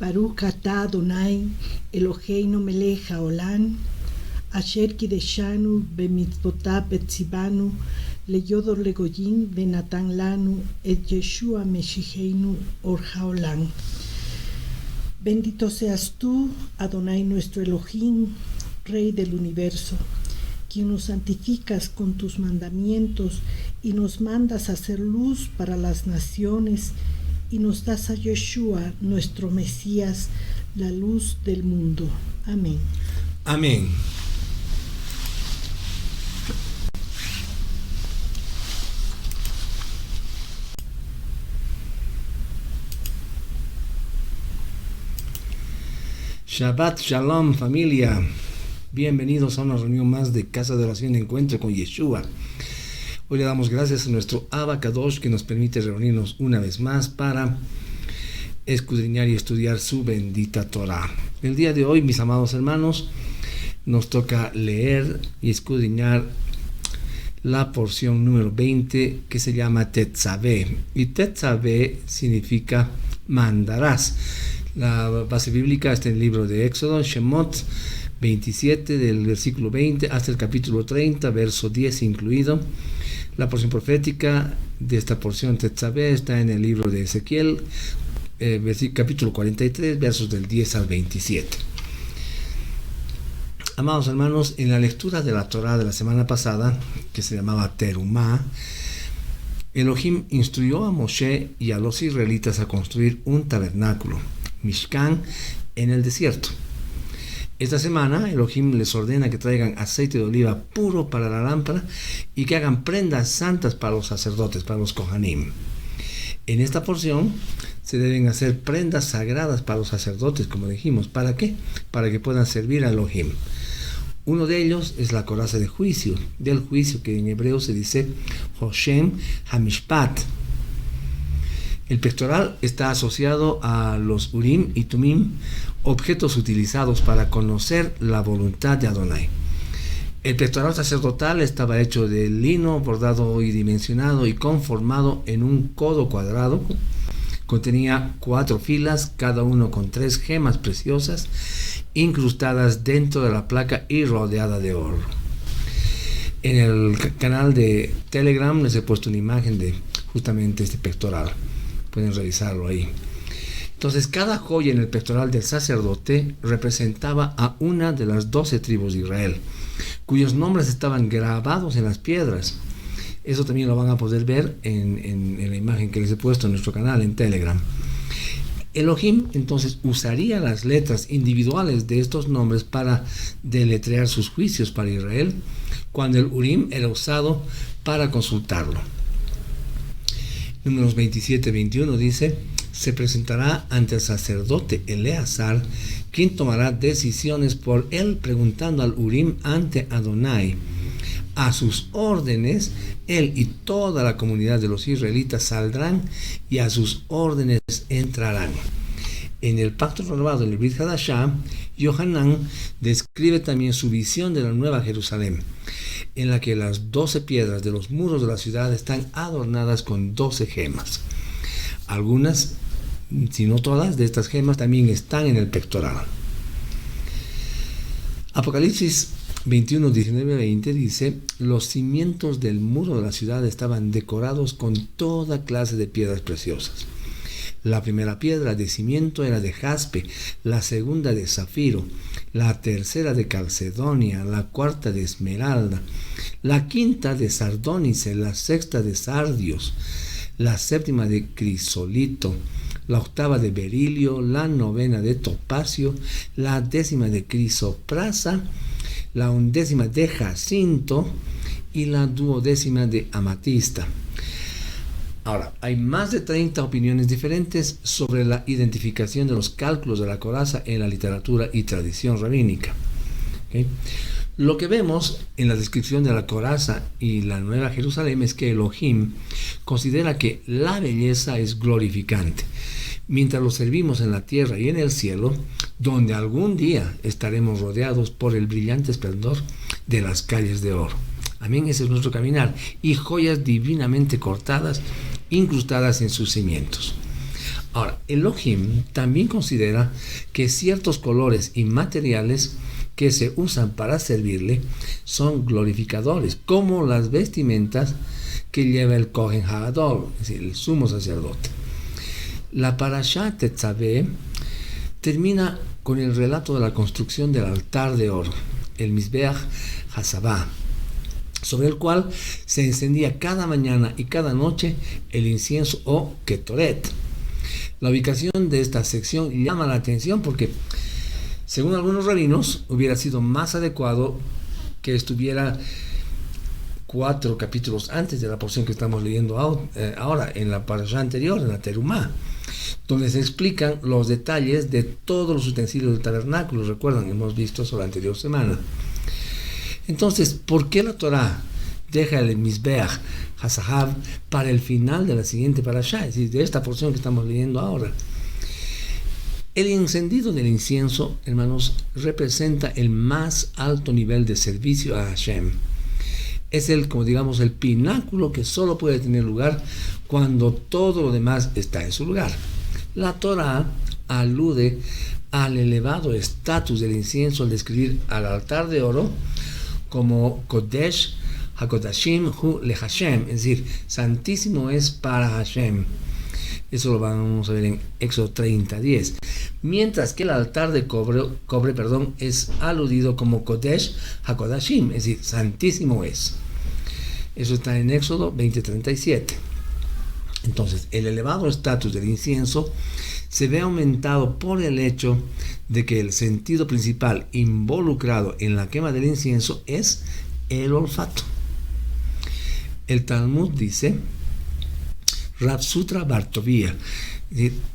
Baruch atah Adonai Eloheinu melech haolam asher kideshanu bemitzvotav vetzivanu leyodor legoyim venatan lanu et Yeshua Meshicheinu or haolam. Bendito seas tú, Adonai nuestro Elohim, Rey del universo, quien nos santificas con tus mandamientos y nos mandas a hacer luz para las naciones y nos das a Yeshua, nuestro Mesías, la luz del mundo. Amén. Amén. Shabbat Shalom, familia. Bienvenidos a una reunión más de Casa de Oración de Encuentro con Yeshua. Hoy le damos gracias a nuestro Abba Kadosh que nos permite reunirnos una vez más para escudriñar y estudiar su bendita Torah. El día de hoy, mis amados hermanos, nos toca leer y escudriñar la porción número 20 que se llama Tetzaveh. Y Tetzaveh significa mandarás. La base bíblica está en el libro de Éxodo, Shemot 27, del versículo 20 hasta el capítulo 30, verso 10 incluido. La porción profética de esta porción Tetzaveh está en el libro de Ezequiel, capítulo 43, versos del 10 al 27. Amados hermanos, en la lectura de la Torah de la semana pasada, que se llamaba Terumá, Elohim instruyó a Moshe y a los israelitas a construir un tabernáculo, Mishkan, en el desierto. Esta semana Elohim les ordena que traigan aceite de oliva puro para la lámpara y que hagan prendas santas para los sacerdotes, para los Kohanim. En esta porción se deben hacer prendas sagradas para los sacerdotes, como dijimos. ¿Para qué? Para que puedan servir a Elohim. Uno de ellos es la coraza de juicio, del juicio que en hebreo se dice Hoshem Hamishpat. El pectoral está asociado a los Urim y Tumim, objetos utilizados para conocer la voluntad de Adonai. El pectoral sacerdotal estaba hecho de lino bordado y dimensionado y conformado en un codo cuadrado. Contenía 4 filas, cada uno con 3 gemas preciosas, incrustadas dentro de la placa y rodeada de oro. En el canal de Telegram les he puesto una imagen de justamente este pectoral. Pueden revisarlo ahí. Entonces, cada joya en el pectoral del sacerdote representaba a una de las 12 tribus de Israel, cuyos nombres estaban grabados en las piedras. Eso también lo van a poder ver en la imagen que les he puesto en nuestro canal en Telegram. Elohim entonces usaría las letras individuales de estos nombres para deletrear sus juicios para Israel, cuando el Urim era usado para consultarlo. Números 27-21 dice: se presentará ante el sacerdote Eleazar, quien tomará decisiones por él, preguntando al Urim ante Adonai. A sus órdenes, él y toda la comunidad de los israelitas saldrán y a sus órdenes entrarán. En el pacto renovado, en el Brit Hadashah, Yohanan describe también su visión de la Nueva Jerusalén, en la que las 12 piedras de los muros de la ciudad están adornadas con 12 gemas. Algunas, si no todas, de estas gemas también están en el pectoral. Apocalipsis 21, 19, 20 dice: los cimientos del muro de la ciudad estaban decorados con toda clase de piedras preciosas. La primera piedra de cimiento era de jaspe, la segunda de zafiro, la tercera de calcedonia, la cuarta de esmeralda, la quinta de sardónice, la sexta de sardios, la séptima de crisolito, la octava de berilio, la novena de topacio, la 10ª de crisoprasa, la 11ª de jacinto y la 12ª de amatista. Ahora, hay más de 30 opiniones diferentes sobre la identificación de los cálculos de la coraza en la literatura y tradición rabínica. ¿Okay? Lo que vemos en la descripción de la coraza y la Nueva Jerusalén es que Elohim considera que la belleza es glorificante, mientras lo servimos en la tierra y en el cielo, donde algún día estaremos rodeados por el brillante esplendor de las calles de oro. Amén, ese es nuestro caminar. Y joyas divinamente cortadas, incrustadas en sus cimientos. Ahora, Elohim también considera que ciertos colores y materiales que se usan para servirle son glorificadores, como las vestimentas que lleva el Kohen Ha'adol, es decir, el sumo sacerdote. La Parashá Tetzaveh termina con el relato de la construcción del altar de oro, el Mizbeach Hasabá, sobre el cual se encendía cada mañana y cada noche el incienso o Ketoret. La ubicación de esta sección llama la atención porque, según algunos rabinos, hubiera sido más adecuado que estuviera 4 capítulos antes de la porción que estamos leyendo ahora, en la parashá anterior, en la Terumá, donde se explican los detalles de todos los utensilios del tabernáculo. Recuerdan, hemos visto eso la anterior semana. Entonces, ¿por qué la Torá deja el Mizbeach Hasahav para el final de la siguiente parashá, es decir, de esta porción que estamos leyendo ahora? El encendido del incienso, hermanos, representa el más alto nivel de servicio a Hashem. Es como digamos, el pináculo que solo puede tener lugar cuando todo lo demás está en su lugar. La Torá alude al elevado estatus del incienso al describir al altar de oro como Kodesh HaKodashim Hu LeHashem, es decir, santísimo es para Hashem. Eso lo vamos a ver en Éxodo 30:10. Mientras que el altar de cobre, es aludido como Kodesh HaKodashim, es decir, santísimo es. Eso está en Éxodo 20:37. Entonces, el elevado estatus del incienso se ve aumentado por el hecho de que el sentido principal involucrado en la quema del incienso es el olfato. El Talmud dice, Rav Sutra Bar Tovia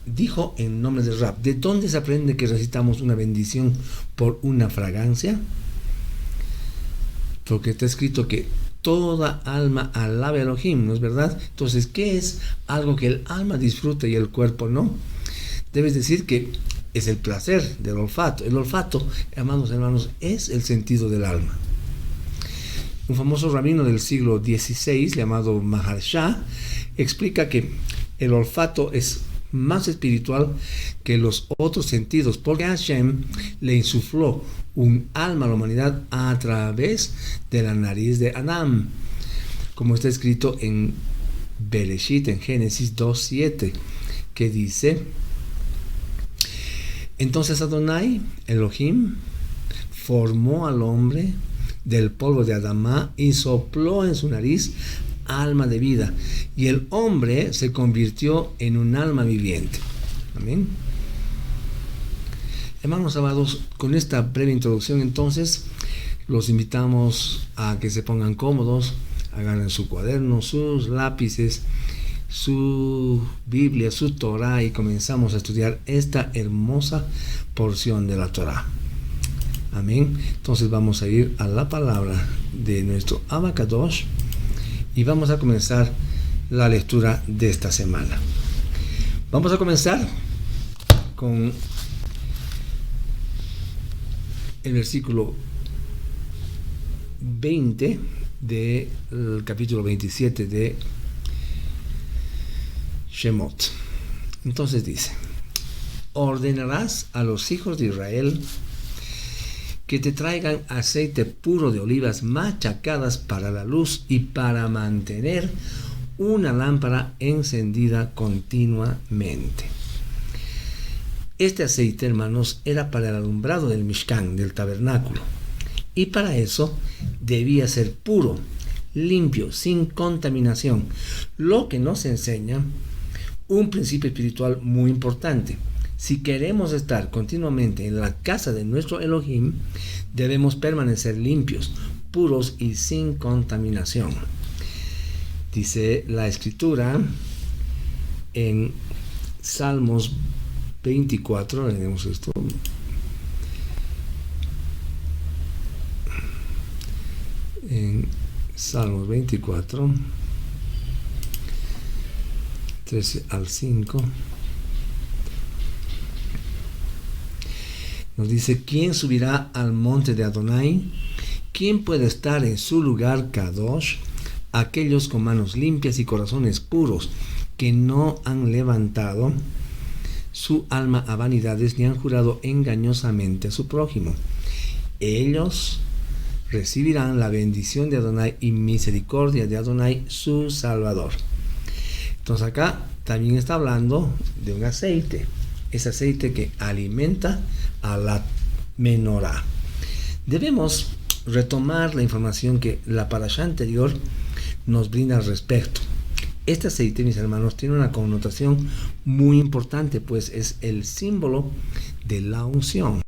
dijo en nombre de Rab, ¿de dónde se aprende que recitamos una bendición por una fragancia? Porque está escrito que toda alma alaba a Elohim, ¿no es verdad? Entonces, ¿qué es algo que el alma disfruta y el cuerpo no? Debes decir que es el placer del olfato. El olfato, amados hermanos, es el sentido del alma. Un famoso rabino del siglo XVI, llamado Maharsha, explica que el olfato es más espiritual que los otros sentidos, porque Hashem le insufló un alma a la humanidad a través de la nariz de Adán, como está escrito en Bereshit, en Génesis 2:7, que dice: entonces Adonai, Elohim, formó al hombre del polvo de Adamá y sopló en su nariz alma de vida, y el hombre se convirtió en un alma viviente. Amén. Hermanos amados, con esta breve introducción, entonces, los invitamos a que se pongan cómodos, agarren su cuaderno, sus lápices, su Biblia, su Torah, y comenzamos a estudiar esta hermosa porción de la Torah. Amén. Entonces vamos a ir a la palabra de nuestro Abba Kadosh y vamos a comenzar la lectura de esta semana. Vamos a comenzar con el versículo 20 del capítulo 27 de Shemot. Entonces dice: ordenarás a los hijos de Israel que te traigan aceite puro de olivas machacadas para la luz y para mantener una lámpara encendida continuamente. Este aceite, hermanos, era para el alumbrado del Mishkan, del tabernáculo, y para eso debía ser puro, limpio, sin contaminación, lo que nos enseña un principio espiritual muy importante. Si queremos estar continuamente en la casa de nuestro Elohim, debemos permanecer limpios, puros y sin contaminación. Dice la Escritura en Salmos 24, leemos esto. En Salmos 24, 13 al 5. Nos dice: ¿quién subirá al monte de Adonai? ¿Quién puede estar en su lugar Kadosh? Aquellos con manos limpias y corazones puros, que no han levantado su alma a vanidades ni han jurado engañosamente a su prójimo. Ellos recibirán la bendición de Adonai y misericordia de Adonai, su Salvador. Entonces acá también está hablando de un aceite. Es aceite que alimenta a la menorá. Debemos retomar la información que la parashá anterior nos brinda al respecto. Este aceite, mis hermanos, tiene una connotación muy importante, pues es el símbolo de la unción.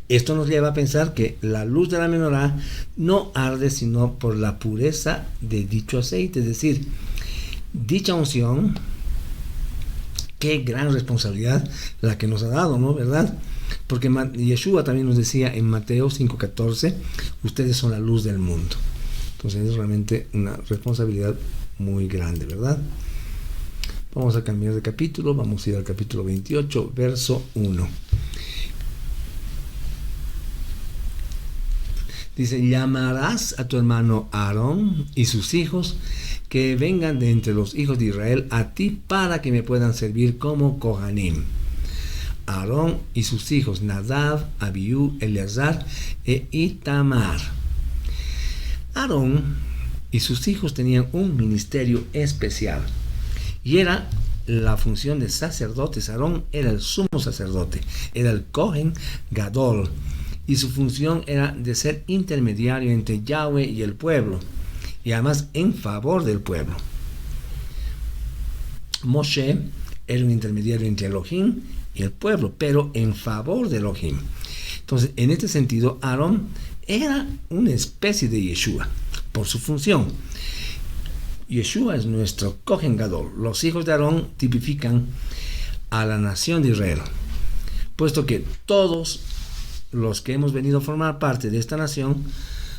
Esto nos lleva a pensar que la luz de la menorá no arde sino por la pureza de dicho aceite, es decir, dicha unción. Qué gran responsabilidad la que nos ha dado, ¿no? ¿Verdad? Porque Yeshua también nos decía en Mateo 5:14, ustedes son la luz del mundo. Entonces es realmente una responsabilidad muy grande, ¿verdad? Vamos a cambiar de capítulo, vamos a ir al capítulo 28, verso 1. Dice, llamarás a tu hermano Aarón y sus hijos que vengan de entre los hijos de Israel a ti para que me puedan servir como Kohanim. Aarón y sus hijos Nadab, Abiú, Eleazar e Itamar. Aarón y sus hijos tenían un ministerio especial y era la función de sacerdotes. Aarón era el sumo sacerdote, era el Kohen Gadol, y su función era de ser intermediario entre Yahweh y el pueblo, y además en favor del pueblo. Moshe era un intermediario entre Elohim y el pueblo, pero en favor de Elohim. Entonces, en este sentido, Aarón era una especie de Yeshua por su función. Yeshua es nuestro Kohen Gadol. Los hijos de Aarón tipifican a la nación de Israel, puesto que todos los que hemos venido a formar parte de esta nación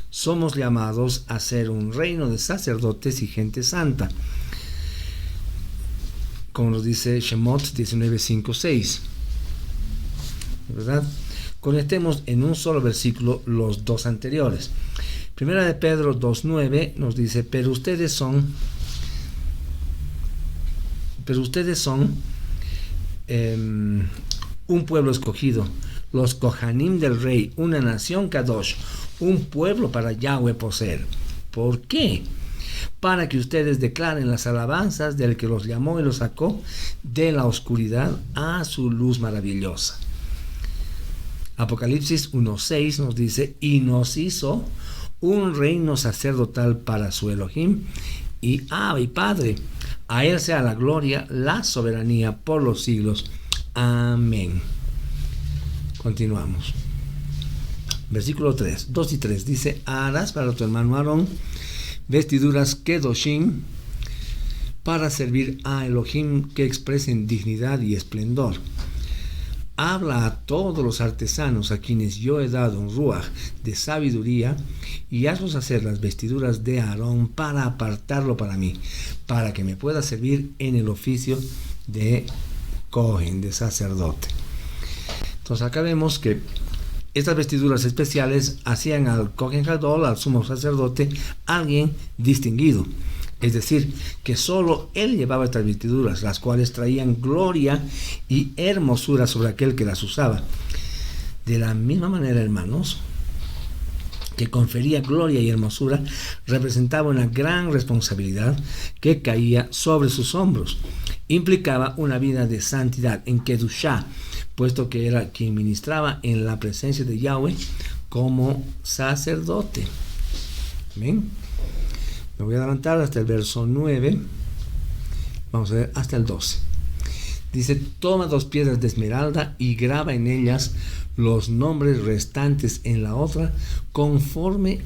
somos llamados a ser un reino de sacerdotes y gente santa, como nos dice Shemot 19:5-6, ¿verdad? Conectemos en un solo versículo los dos anteriores. Primera de Pedro 2:9 nos dice, pero ustedes son un pueblo escogido, los Kohanim del rey, una nación Kadosh, un pueblo para Yahweh poseer. ¿Por qué? Para que ustedes declaren las alabanzas del que los llamó y los sacó de la oscuridad a su luz maravillosa. Apocalipsis 1:6 nos dice, y nos hizo un reino sacerdotal para su Elohim y Padre. A él sea la gloria, la soberanía por los siglos. Amén. Continuamos. Versículo 3, 2 y 3 dice, harás para tu hermano Aarón vestiduras kedoshim para servir a Elohim que expresen dignidad y esplendor. Habla a todos los artesanos a quienes yo he dado un ruaj de sabiduría y hazlos hacer las vestiduras de Aarón para apartarlo para mí, para que me pueda servir en el oficio de Kohen, de sacerdote. Entonces acá vemos que estas vestiduras especiales hacían al Kohen Gadol, al sumo sacerdote, alguien distinguido. Es decir, que solo él llevaba estas vestiduras, las cuales traían gloria y hermosura sobre aquel que las usaba. De la misma manera, hermanos, que confería gloria y hermosura, representaba una gran responsabilidad que caía sobre sus hombros. Implicaba una vida de santidad en Kedushá, puesto que era quien ministraba en la presencia de Yahweh como sacerdote. Amén. Me voy a adelantar hasta el verso 9. Vamos a ver hasta el 12. Dice, toma 2 piedras de esmeralda y graba en ellas los nombres restantes en la otra conforme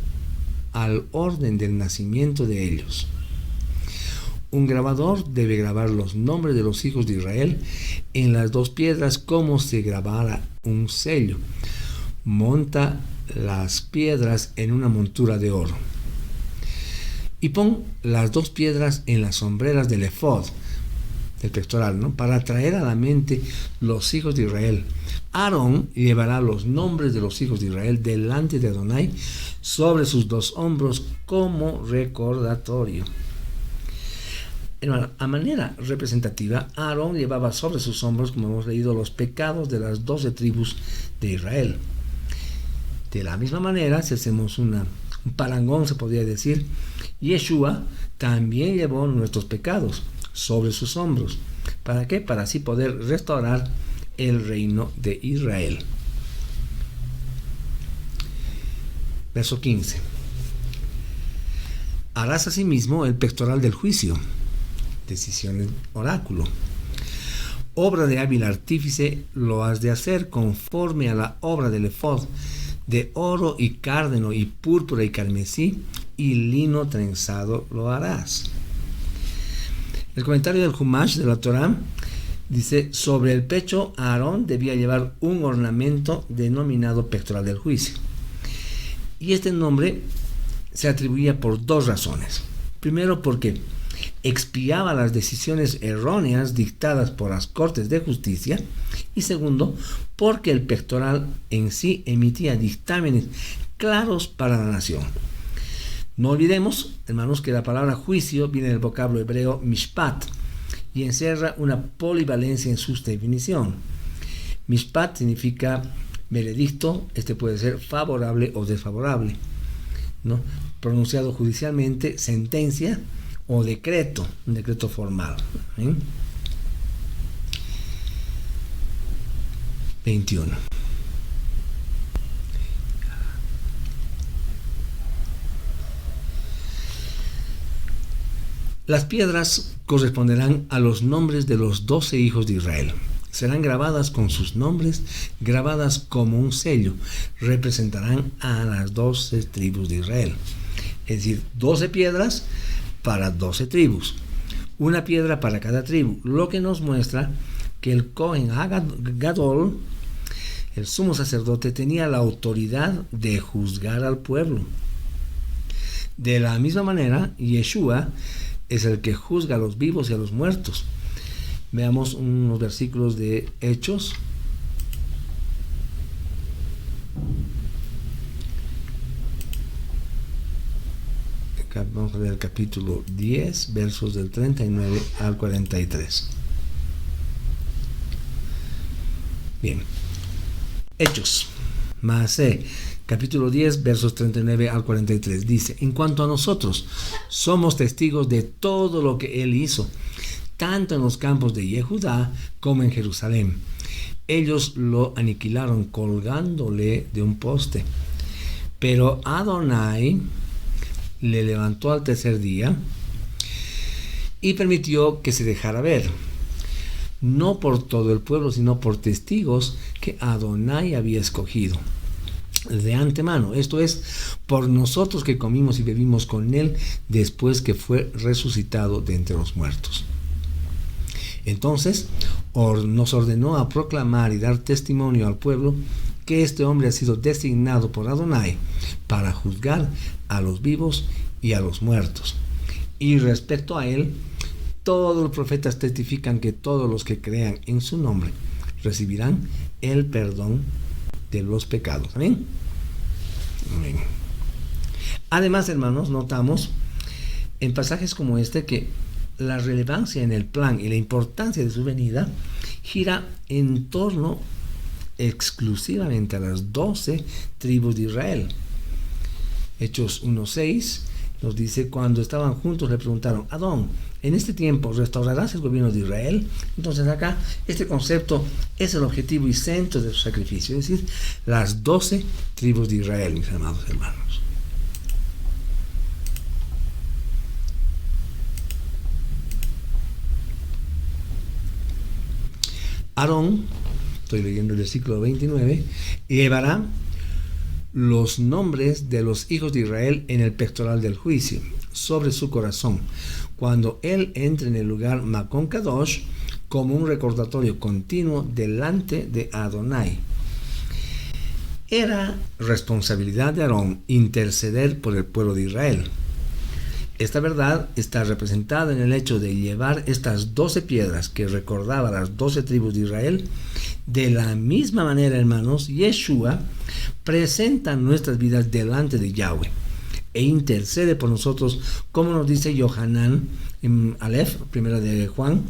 al orden del nacimiento de ellos. Un grabador debe grabar los nombres de los hijos de Israel en las 2 piedras como si grabara un sello. Monta las piedras en una montura de oro. Y pon las 2 piedras en las sombreras del efod, del pectoral, ¿no? Para traer a la mente los hijos de Israel. Aarón llevará los nombres de los hijos de Israel delante de Adonai sobre sus 2 hombros como recordatorio. Hermano, a manera representativa, Aarón llevaba sobre sus hombros, como hemos leído, los pecados de las 12 tribus de Israel. De la misma manera, si hacemos un parangón, se podría decir, Yeshua también llevó nuestros pecados sobre sus hombros. ¿Para qué? Para así poder restaurar el reino de Israel. Verso 15. Harás asimismo el pectoral del juicio. Decisión del oráculo. Obra de hábil artífice lo has de hacer conforme a la obra del efod, de oro y cárdeno y púrpura y carmesí y lino trenzado lo harás. El comentario del Humash de la Torá dice: sobre el pecho Aarón debía llevar un ornamento denominado pectoral del juicio. Y este nombre se atribuía por dos razones. Primero, porque expiaba las decisiones erróneas dictadas por las cortes de justicia, y segundo, porque el pectoral en sí emitía dictámenes claros para la nación. No olvidemos, hermanos, que la palabra juicio viene del vocablo hebreo mishpat y encierra una polivalencia en su definición. Mishpat significa veredicto, este puede ser favorable o desfavorable, ¿no? Pronunciado judicialmente, sentencia o decreto, un decreto formal. 21. Las piedras corresponderán a los nombres de los 12 hijos de Israel. Serán grabadas con sus nombres, grabadas como un sello. Representarán a las 12 tribus de Israel. Es decir, 12 piedras para 12 tribus. Una piedra para cada tribu. Lo que nos muestra que el Kohen Gadol, el sumo sacerdote, tenía la autoridad de juzgar al pueblo. De la misma manera, Yeshua es el que juzga a los vivos y a los muertos. Veamos unos versículos de Hechos. Vamos a leer el capítulo 10, versos del 39 al 43. Bien. Hechos. Maaseh, capítulo 10, versos 39 al 43. Dice: en cuanto a nosotros, somos testigos de todo lo que él hizo, tanto en los campos de Yehudá como en Jerusalén. Ellos lo aniquilaron colgándole de un poste. Pero Adonai le levantó al tercer día y permitió que se dejara ver, no por todo el pueblo, sino por testigos que Adonai había escogido de antemano. Esto es, por nosotros que comimos y bebimos con él después que fue resucitado de entre los muertos. Entonces nos ordenó a proclamar y dar testimonio al pueblo que este hombre ha sido designado por Adonai para juzgar a los vivos y a los muertos. Y respecto a él, todos los profetas testifican que todos los que crean en su nombre recibirán el perdón de los pecados. Amén. Amén. Además, hermanos, notamos en pasajes como este que la relevancia en el plan y la importancia de su venida gira en torno exclusivamente a las 12 tribus de Israel. Hechos 1:6 nos dice: cuando estaban juntos le preguntaron: Adón, ¿en este tiempo restaurarás el gobierno de Israel? Entonces acá este concepto es el objetivo y centro de su sacrificio, es decir, las 12 tribus de Israel, mis amados hermanos. Aarón, estoy leyendo el versículo 29, llevará los nombres de los hijos de Israel en el pectoral del juicio, sobre su corazón, cuando él entre en el lugar Makon Kadosh, como un recordatorio continuo delante de Adonai. Era responsabilidad de Aarón interceder por el pueblo de Israel. Esta verdad está representada en el hecho de llevar estas 12 piedras que recordaban las 12 tribus de Israel. De la misma manera, hermanos, Yeshua presenta nuestras vidas delante de Yahweh e intercede por nosotros, como nos dice Yohanan En Aleph, primera de Juan,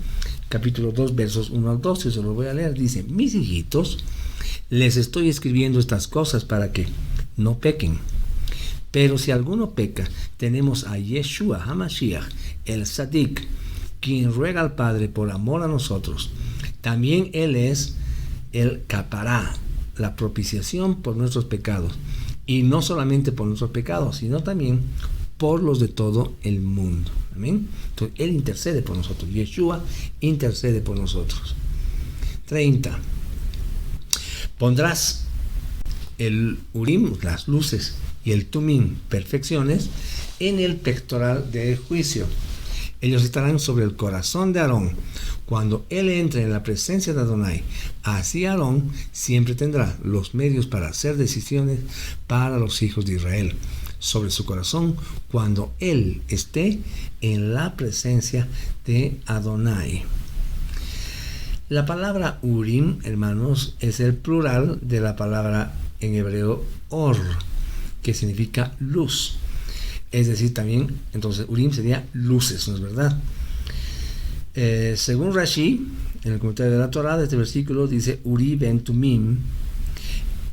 capítulo 2, versos 1 al 12, se los voy a leer. Dice: mis hijitos, les estoy escribiendo estas cosas para que no pequen. Pero si alguno peca, tenemos a Yeshua HaMashiach, el Sadik, quien ruega al Padre por amor a nosotros. También Él es el Capará, la propiciación por nuestros pecados. Y no solamente por nuestros pecados, sino también por los de todo el mundo. Amén. Entonces, Él intercede por nosotros. Yeshua intercede por nosotros. 30. Pondrás el Urim, las luces, y el Tumim, perfecciones, en el pectoral del juicio. Ellos estarán sobre el corazón de Aarón cuando él entre en la presencia de Adonai. Así Aarón siempre tendrá los medios para hacer decisiones para los hijos de Israel sobre su corazón cuando él esté en la presencia de Adonai. La palabra Urim, hermanos, es el plural de la palabra en hebreo Or, que significa luz. Es decir, también, entonces, Urim sería luces, ¿no es verdad? Según Rashi, en el comentario de la Torá, de este versículo dice: Uri ben Tumim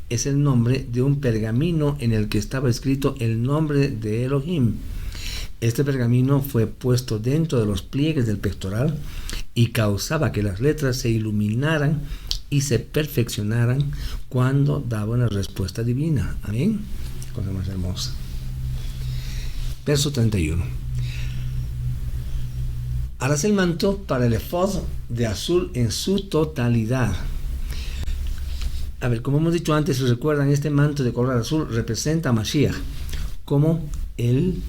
es el nombre de un pergamino en el que estaba escrito el nombre de Elohim. Este pergamino fue puesto dentro de los pliegues del pectoral y causaba que las letras se iluminaran y se perfeccionaran cuando daba una respuesta divina. Amén. Cosa más hermosa. Verso 31. Harás el manto para el efod de azul en su totalidad. A ver, como hemos dicho antes, si recuerdan, este manto de color azul representa a Mashiach como el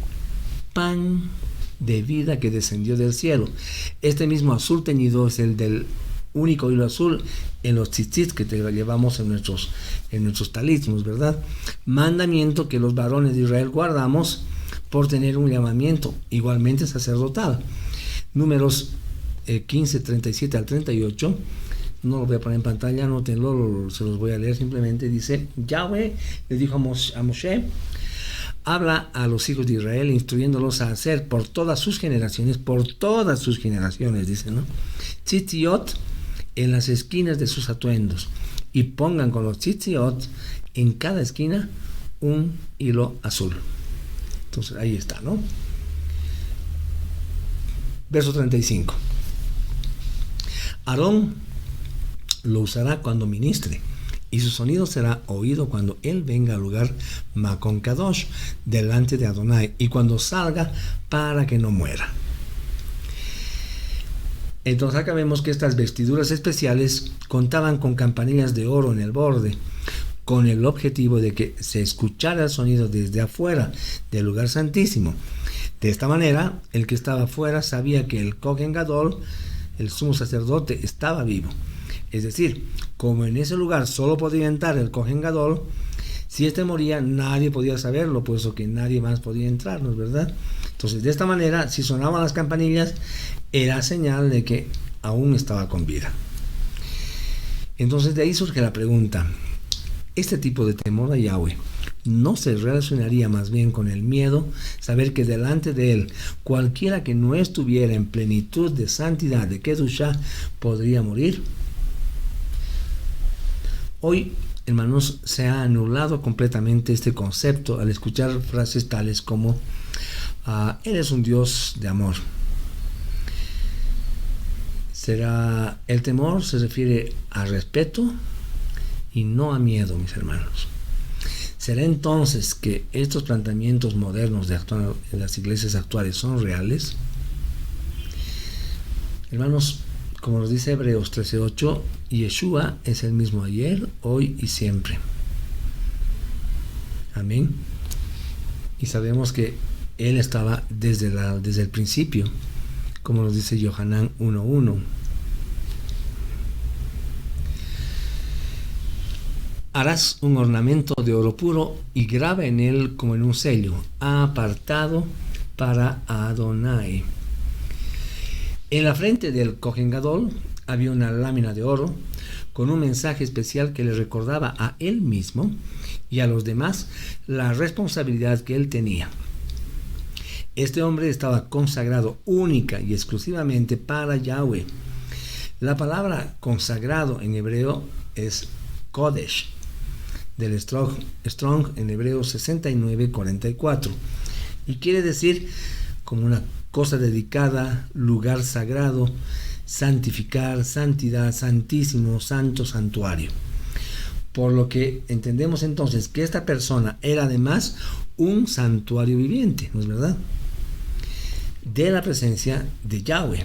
pan de vida que descendió del cielo. Este mismo azul teñido es el del único hilo azul en los tzitzit que te llevamos en nuestros talismos, ¿verdad? Mandamiento que los varones de Israel guardamos por tener un llamamiento igualmente sacerdotal. Números 15, 37 al 38. No lo voy a poner en pantalla, anótenlo, se los voy a leer simplemente. Dice: Yahweh le dijo a Moshe: habla a los hijos de Israel instruyéndolos a hacer por todas sus generaciones, dice, ¿no? Tzitziot en las esquinas de sus atuendos, y pongan con los tzitziot en cada esquina un hilo azul. Entonces ahí está, ¿no? Verso 35. Aarón lo usará cuando ministre, y su sonido será oído cuando él venga al lugar Makon Kadosh delante de Adonai, y cuando salga para que no muera. Entonces acá vemos que estas vestiduras especiales contaban con campanillas de oro en el borde, con el objetivo de que se escuchara el sonido desde afuera del lugar santísimo. De esta manera, el que estaba afuera sabía que el Kohen Gadol, el sumo sacerdote, estaba vivo. Es decir, como en ese lugar solo podía entrar el Kohen Gadol, si éste moría nadie podía saberlo, puesto que nadie más podía entrar, ¿no es verdad? Entonces, de esta manera, si sonaban las campanillas, era señal de que aún estaba con vida. Entonces, de ahí surge la pregunta: ¿este tipo de temor a Yahweh no se relacionaría más bien con el miedo, saber que delante de él cualquiera que no estuviera en plenitud de santidad, de Kedushá, podría morir? Hoy, hermanos, se ha anulado completamente este concepto al escuchar frases tales como Él es un Dios de amor. El temor se refiere a respeto y no a miedo, mis hermanos. ¿Será entonces que estos planteamientos modernos en las iglesias actuales son reales? Hermanos, como nos dice Hebreos 13:8, Yeshua es el mismo ayer, hoy y siempre. Amén. Y sabemos que Él estaba desde el principio, como nos dice Yohanan 1:1. Harás un ornamento de oro puro y graba en él como en un sello, apartado para Adonai. En la frente del Kohen Gadol había una lámina de oro con un mensaje especial que le recordaba a él mismo y a los demás la responsabilidad que él tenía. Este hombre estaba consagrado única y exclusivamente para Yahweh. La palabra consagrado en hebreo es Kodesh, del Strong en hebreo 69:44, y quiere decir como una cosa dedicada, lugar sagrado, santificar, santidad, santísimo, santo, santuario. Por lo que entendemos entonces que esta persona era además un santuario viviente, ¿no es verdad?, de la presencia de Yahweh.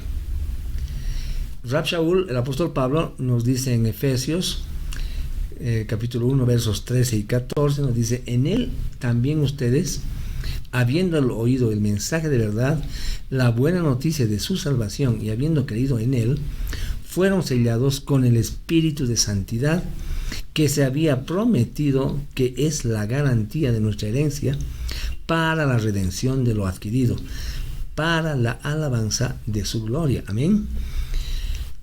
Rab Shaul, el apóstol Pablo, nos dice en Efesios capítulo 1 versos 13 y 14, nos dice: en él también ustedes, habiendo oído el mensaje de verdad, la buena noticia de su salvación, y habiendo creído en él, fueron sellados con el espíritu de santidad que se había prometido, que es la garantía de nuestra herencia para la redención de lo adquirido, para la alabanza de su gloria. Amén.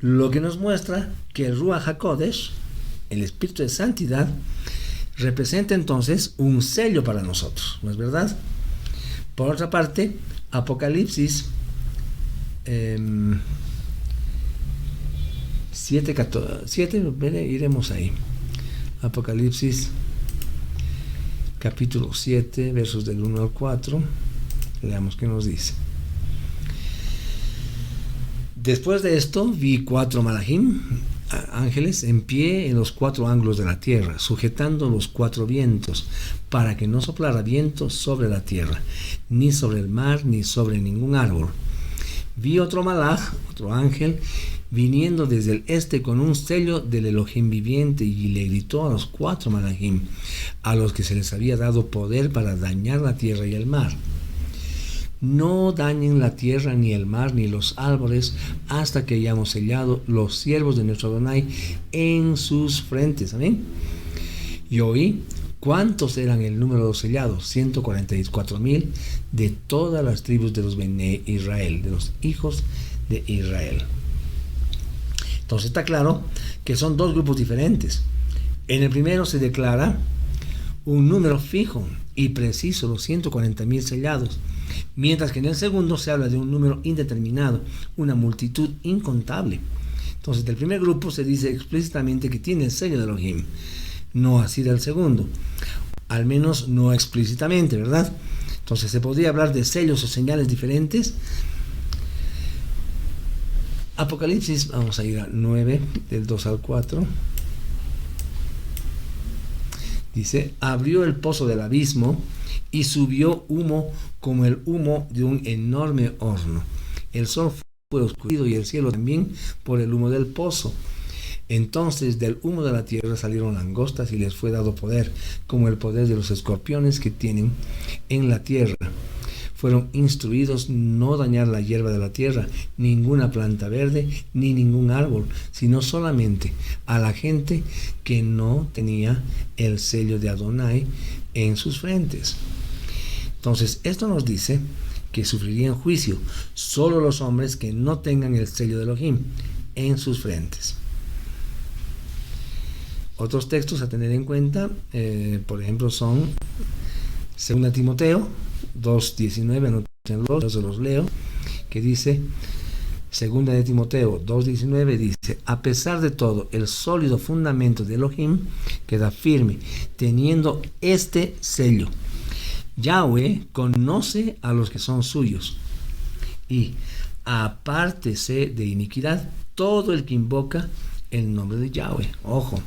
Lo que nos muestra que el Ruach HaKodesh, el espíritu de santidad, representa entonces un sello para nosotros, ¿no es verdad? Por otra parte, Apocalipsis 7, iremos ahí. Apocalipsis capítulo 7, versos del 1 al 4. Leamos qué nos dice. Después de esto vi 4 malachim, ángeles, en pie en los 4 ángulos de la tierra, sujetando los 4 vientos, para que no soplara viento sobre la tierra, ni sobre el mar, ni sobre ningún árbol. Vi otro malach, otro ángel, viniendo desde el este con un sello del Elohim viviente, y le gritó a los 4 malachim, a los que se les había dado poder para dañar la tierra y el mar: no dañen la tierra, ni el mar, ni los árboles, hasta que hayamos sellado los siervos de nuestro Adonai en sus frentes. Amén. Y oí cuántos eran el número de los sellados: 144,000 de todas las tribus de los Bené Israel, de los hijos de Israel. Entonces está claro que son 2 grupos diferentes. En el primero se declara un número fijo y preciso, los 140,000 sellados, mientras que en el segundo se habla de un número indeterminado, una multitud incontable. Entonces del primer grupo se dice explícitamente que tiene el sello de Elohim, no así del segundo, al menos no explícitamente, ¿verdad? Entonces se podría hablar de sellos o señales diferentes. Apocalipsis, vamos a ir a 9, del 2 al 4. Dice: abrió el pozo del abismo y subió humo como el humo de un enorme horno. El sol fue oscurecido y el cielo también por el humo del pozo. Entonces del humo de la tierra salieron langostas, y les fue dado poder, como el poder de los escorpiones que tienen en la tierra. Fueron instruidos no dañar la hierba de la tierra, ninguna planta verde, ni ningún árbol, sino solamente a la gente que no tenía el sello de Adonai en sus frentes. Entonces, esto nos dice que sufrirían juicio solo los hombres que no tengan el sello de Elohim en sus frentes. Otros textos a tener en cuenta, por ejemplo, son 2 Timoteo 2:19, anótenlos, yo se los leo, que dice, 2 de Timoteo 2:19, dice: a pesar de todo, el sólido fundamento de Elohim queda firme, teniendo este sello: Yahweh conoce a los que son suyos, y apártese de iniquidad todo el que invoca el nombre de Yahweh. Ojo.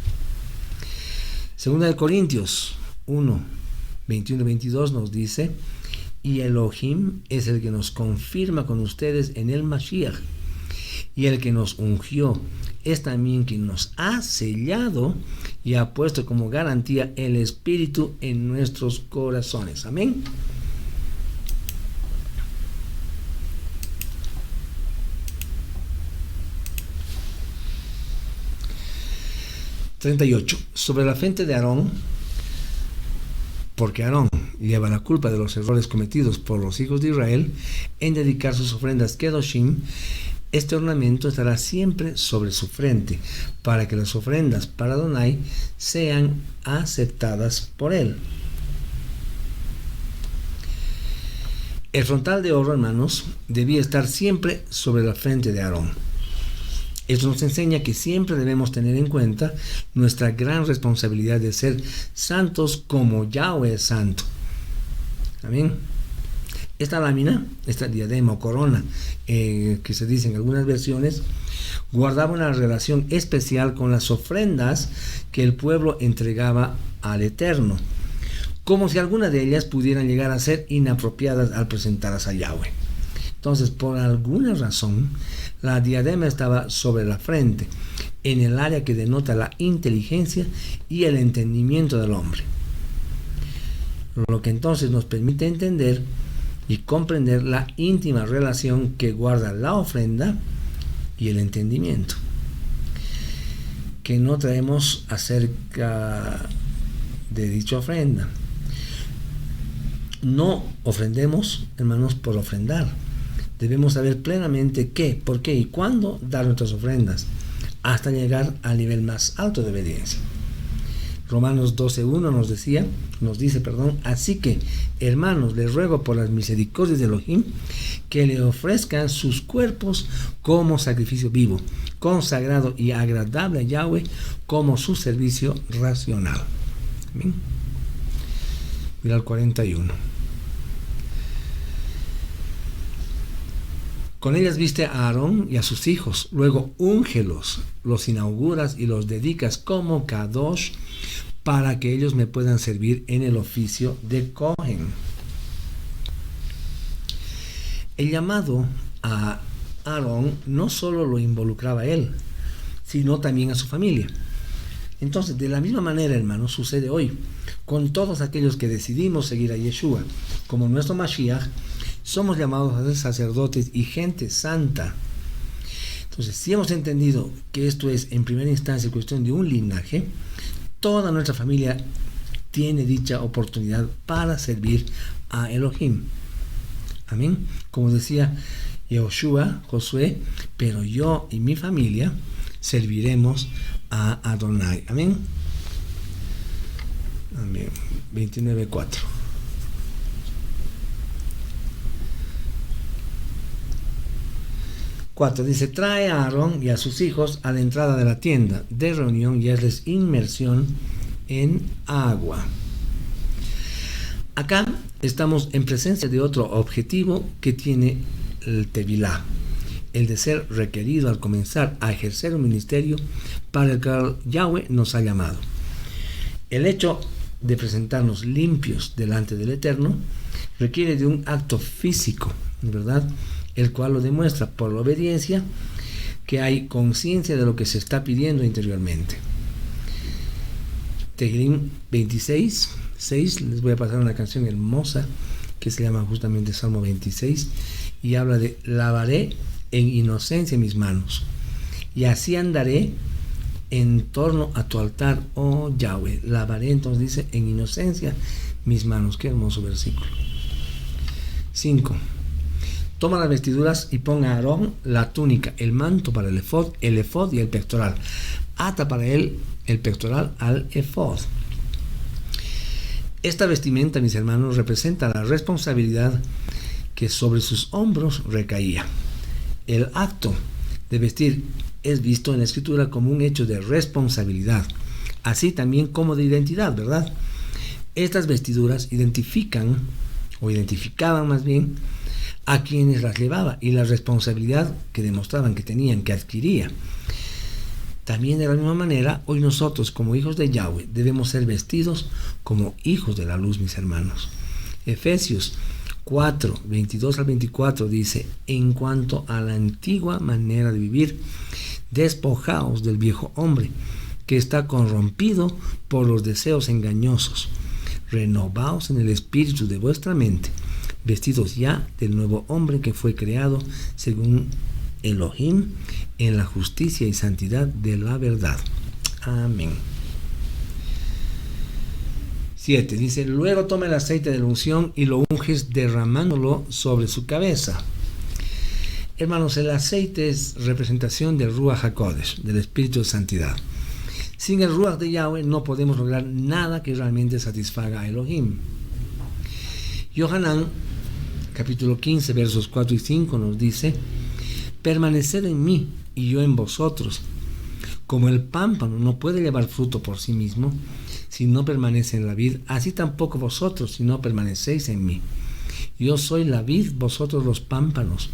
2 de Corintios 1:21-22 nos dice: y Elohim es el que nos confirma con ustedes en el Mashiach, y el que nos ungió es también quien nos ha sellado y ha puesto como garantía el Espíritu en nuestros corazones. Amén. Sobre la frente de Aarón, porque Aarón lleva la culpa de los errores cometidos por los hijos de Israel en dedicar sus ofrendas Kedoshim, este ornamento estará siempre sobre su frente, para que las ofrendas para Adonai sean aceptadas por él. El frontal de oro, hermanos, debía estar siempre sobre la frente de Aarón. Esto nos enseña que siempre debemos tener en cuenta nuestra gran responsabilidad de ser santos como Yahweh es santo. Amén. Esta lámina, esta diadema o corona, que se dice en algunas versiones, guardaba una relación especial con las ofrendas que el pueblo entregaba al Eterno, como si alguna de ellas pudieran llegar a ser inapropiadas al presentarlas a Yahweh. Entonces, por alguna razón, la diadema estaba sobre la frente, en el área que denota la inteligencia y el entendimiento del hombre. Lo que entonces nos permite entender y comprender la íntima relación que guarda la ofrenda y el entendimiento, que no traemos acerca de dicha ofrenda. No ofrendemos, hermanos, por ofrendar. Debemos saber plenamente qué, por qué y cuándo dar nuestras ofrendas, hasta llegar al nivel más alto de obediencia. Romanos 12:1 nos dice, así que, hermanos, les ruego por las misericordias de Elohim que le ofrezcan sus cuerpos como sacrificio vivo, consagrado y agradable a Yahweh, como su servicio racional. Amén. Mira el 41. Con ellas viste a Aarón y a sus hijos, luego úngelos, los inauguras y los dedicas como Kadosh, para que ellos me puedan servir en el oficio de Cohen. El llamado a Aarón no solo lo involucraba a él, sino también a su familia. Entonces, de la misma manera, hermanos, sucede hoy con todos aquellos que decidimos seguir a Yeshua como nuestro Mashiach. Somos llamados a ser sacerdotes y gente santa. Entonces, si hemos entendido que esto es en primera instancia cuestión de un linaje, toda nuestra familia tiene dicha oportunidad para servir a Elohim. Amén. Como decía Josué, pero yo y mi familia serviremos a Adonai. Amén. Amén. 29:4. Dice, trae a Aarón y a sus hijos a la entrada de la tienda de reunión y hazles inmersión en agua. Acá estamos en presencia de otro objetivo que tiene el Tevilá, el de ser requerido al comenzar a ejercer un ministerio para el que Yahweh nos ha llamado. El hecho de presentarnos limpios delante del Eterno requiere de un acto físico, ¿verdad?, el cual lo demuestra por la obediencia, que hay conciencia de lo que se está pidiendo interiormente. Tehillim 26:6, les voy a pasar una canción hermosa que se llama justamente Salmo 26 y habla de lavaré en inocencia mis manos y así andaré en torno a tu altar, oh Yahweh. Lavaré, entonces dice, en inocencia mis manos. Qué hermoso versículo. 5. Toma las vestiduras y pon a Aarón la túnica, el manto para el efod y el pectoral. Ata para él el pectoral al efod. Esta vestimenta, mis hermanos, representa la responsabilidad que sobre sus hombros recaía. El acto de vestir es visto en la Escritura como un hecho de responsabilidad, así también como de identidad, ¿verdad? Estas vestiduras identificaban más bien a quienes las llevaba y la responsabilidad que demostraban que tenían, que adquiría. También de la misma manera, hoy nosotros como hijos de Yahweh debemos ser vestidos como hijos de la luz, mis hermanos. Efesios 4:22-24 dice, en cuanto a la antigua manera de vivir, despojaos del viejo hombre, que está corrompido por los deseos engañosos. Renovaos en el espíritu de vuestra mente, vestidos ya del nuevo hombre que fue creado según Elohim en la justicia y santidad de la verdad. Amén. 7. Dice, luego toma el aceite de la unción y lo unges derramándolo sobre su cabeza. Hermanos, el aceite es representación del Ruach HaKodesh, del Espíritu de Santidad. Sin el Ruach de Yahweh no podemos lograr nada que realmente satisfaga a Elohim. Yohanan capítulo 15, versos 4 y 5 nos dice: permaneced en mí y yo en vosotros. Como el pámpano no puede llevar fruto por sí mismo si no permanece en la vid, así tampoco vosotros si no permanecéis en mí. Yo soy la vid, vosotros los pámpanos.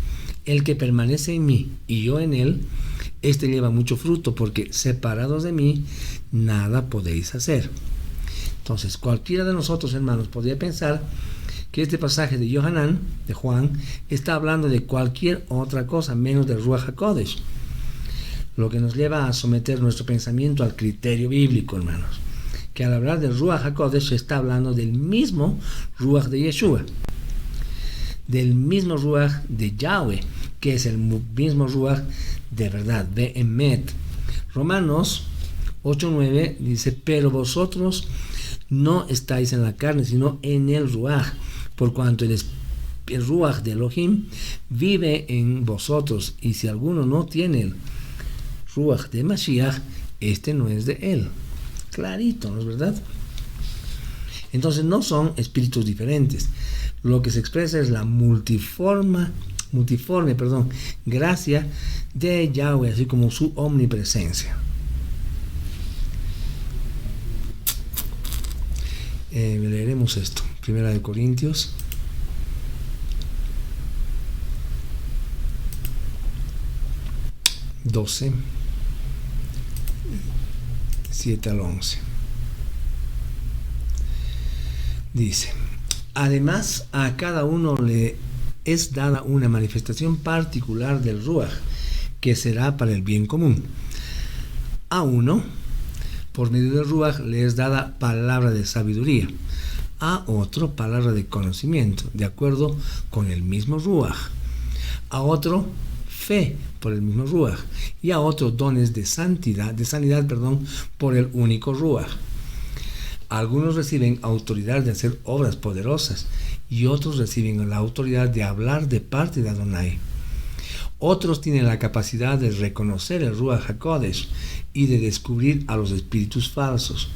El que permanece en mí y yo en él, este lleva mucho fruto, porque separados de mí nada podéis hacer. Entonces, cualquiera de nosotros, hermanos, podría pensar que este pasaje de Yohanan, de Juan, está hablando de cualquier otra cosa menos del Ruach HaKodesh, lo que nos lleva a someter nuestro pensamiento al criterio bíblico, hermanos, que al hablar del Ruach HaKodesh se está hablando del mismo Ruach de Yeshua, del mismo Ruach de Yahweh, que es el mismo Ruach de verdad, de Emet. Romanos 8:9 dice: pero vosotros no estáis en la carne, sino en el Ruach, por cuanto el Ruach de Elohim vive en vosotros, y si alguno no tiene el Ruach de Mashiach, este no es de él. Clarito, ¿no es verdad? Entonces no son espíritus diferentes. Lo que se expresa es la multiforme gracia de Yahweh, así como su omnipresencia. Leeremos esto. Primera de Corintios 12, 7 al 11. Dice: además, a cada uno le es dada una manifestación particular del Ruach, que será para el bien común. A uno, por medio del Ruach, le es dada palabra de sabiduría; a otro, palabra de conocimiento, de acuerdo con el mismo Ruach; a otro, fe, por el mismo Ruach; y a otro, dones de sanidad, por el único Ruach. Algunos reciben autoridad de hacer obras poderosas, y otros reciben la autoridad de hablar de parte de Adonai. Otros tienen la capacidad de reconocer el Ruach HaKodesh y de descubrir a los espíritus falsos.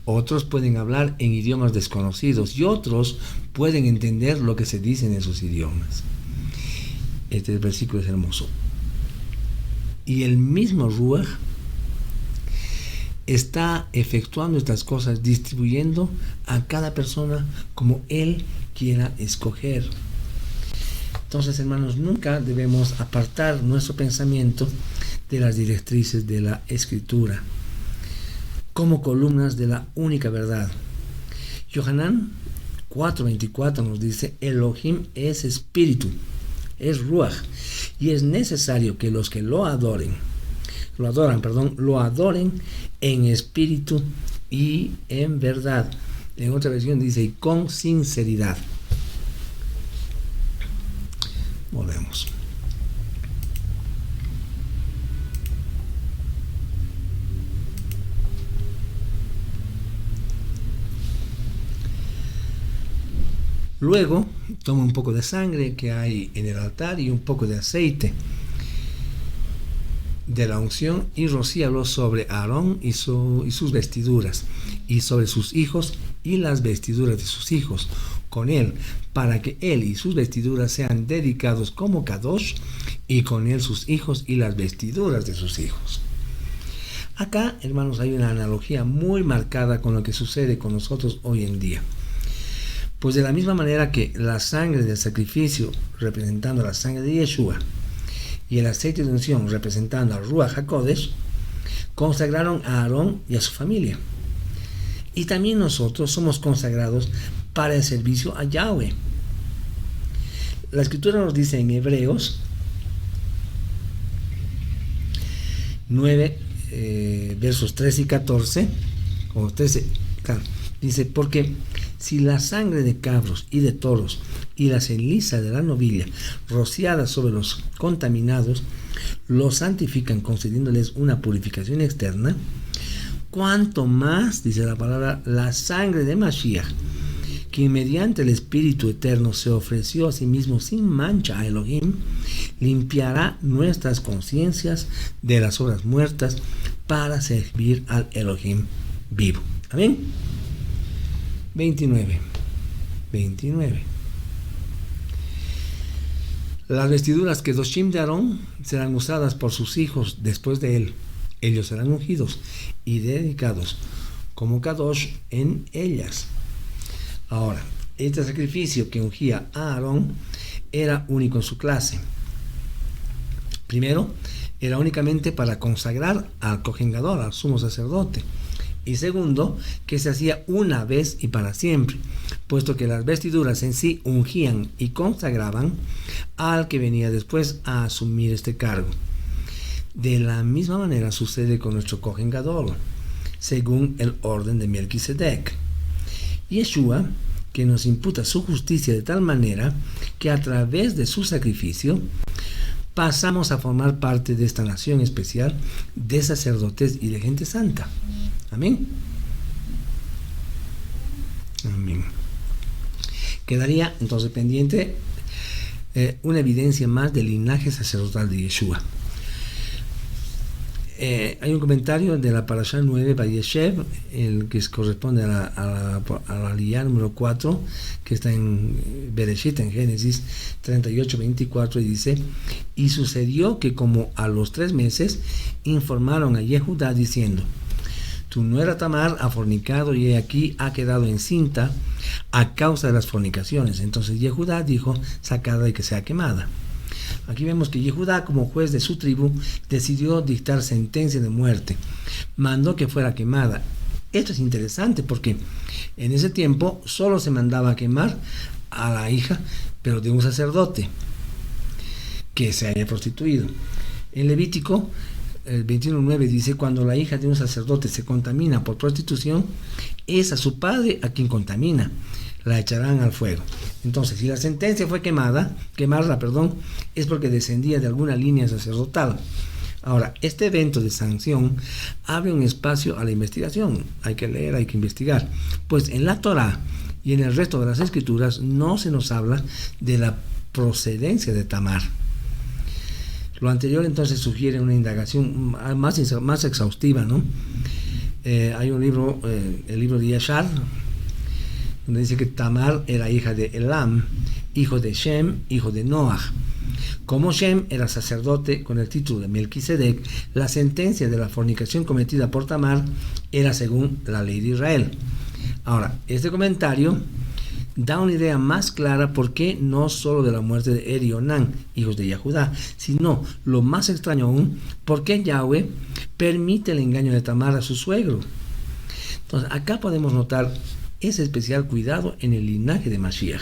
Otros pueden hablar en idiomas desconocidos, y otros pueden entender lo que se dice en esos idiomas. Este versículo es hermoso. Y el mismo Ruach está efectuando estas cosas, distribuyendo a cada persona como Él quiera escoger. Entonces, hermanos, nunca debemos apartar nuestro pensamiento de las directrices de la Escritura como columnas de la única verdad. Yohanan 4:24 nos dice: Elohim es espíritu, es Ruach, y es necesario que los que lo adoren en espíritu y en verdad. En otra versión dice: y con sinceridad. Volvemos. Luego toma un poco de sangre que hay en el altar y un poco de aceite de la unción, y rocíalo sobre Aarón y sus vestiduras, y sobre sus hijos y las vestiduras de sus hijos con él, para que él y sus vestiduras sean dedicados como Kadosh, y con él sus hijos y las vestiduras de sus hijos. Acá, hermanos, hay una analogía muy marcada con lo que sucede con nosotros hoy en día. Pues de la misma manera que la sangre del sacrificio, representando la sangre de Yeshua, y el aceite de unción, representando al Ruach HaKodesh, consagraron a Aarón y a su familia. Y también nosotros somos consagrados para el servicio a Yahweh. La Escritura nos dice en Hebreos 9, versos 13 y 14, o 13, claro, dice: porque si la sangre de cabros y de toros y la ceniza de la novilla rociada sobre los contaminados los santifican, concediéndoles una purificación externa, cuanto más, dice la palabra, la sangre de Mashiach, quien mediante el Espíritu Eterno se ofreció a sí mismo sin mancha a Elohim, limpiará nuestras conciencias de las obras muertas para servir al Elohim vivo. Amén. 29. Las vestiduras Kedoshim de Aarón serán usadas por sus hijos después de él. Ellos serán ungidos y dedicados como Kadosh en ellas. Ahora, este sacrificio que ungía a Aarón era único en su clase. Primero, era únicamente para consagrar al Kohen Gadol, al sumo sacerdote. Y segundo, que se hacía una vez y para siempre, puesto que las vestiduras en sí ungían y consagraban al que venía después a asumir este cargo. De la misma manera sucede con nuestro Kohen Gadol, según el orden de Melquisedec. Yeshua, que nos imputa su justicia de tal manera que a través de su sacrificio pasamos a formar parte de esta nación especial de sacerdotes y de gente santa. Amén. Amén. Quedaría entonces pendiente una evidencia más del linaje sacerdotal de Yeshua. Hay un comentario de la Parashá 9, Vayeshev, el que corresponde a la aliyá número 4, que está en Bereshit, en Génesis 38-24, y dice: y sucedió que como a los 3 meses informaron a Yehudá diciendo: tu nuera Tamar ha fornicado y aquí ha quedado encinta a causa de las fornicaciones. Entonces Yehudá dijo: sacada y que sea quemada. Aquí vemos que Yehudá, como juez de su tribu, decidió dictar sentencia de muerte. Mandó que fuera quemada. Esto es interesante porque en ese tiempo solo se mandaba a quemar a la hija, pero de un sacerdote que se haya prostituido. En Levítico, el 21:9 dice: cuando la hija de un sacerdote se contamina por prostitución, es a su padre a quien contamina. La echarán al fuego. Entonces, si la sentencia fue quemarla, es porque descendía de alguna línea sacerdotal. Ahora, este evento de sanción abre un espacio a la investigación. Hay que leer, hay que investigar. Pues en la Torá y en el resto de las escrituras no se nos habla de la procedencia de Tamar. Lo anterior entonces sugiere una indagación más exhaustiva, ¿no? Hay un libro, el libro de Yashar, donde dice que Tamar era hija de Elam, hijo de Shem, hijo de Noach. Como Shem era sacerdote con el título de Melquisedec, la sentencia de la fornicación cometida por Tamar era según la ley de Israel. Ahora, este comentario da una idea más clara por qué no solo de la muerte de Er y Onán, hijos de Yehudá, sino, lo más extraño aún, por qué Yahweh permite el engaño de Tamar a su suegro. Entonces, acá podemos notar ese especial cuidado en el linaje de Mashiach,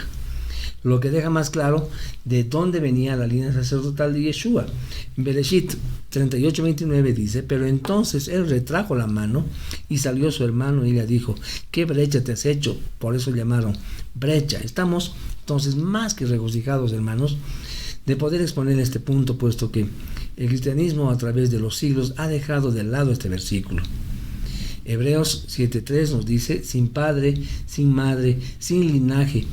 lo que deja más claro de dónde venía la línea sacerdotal de Yeshua. En Bereshit 38:29 dice: pero entonces él retrajo la mano y salió su hermano y le dijo: ¿qué brecha te has hecho? Por eso llamaron brecha. Estamos entonces más que regocijados, hermanos, de poder exponer este punto, puesto que el cristianismo a través de los siglos ha dejado de lado este versículo. Hebreos 7:3 nos dice: sin padre, sin madre, sin linaje,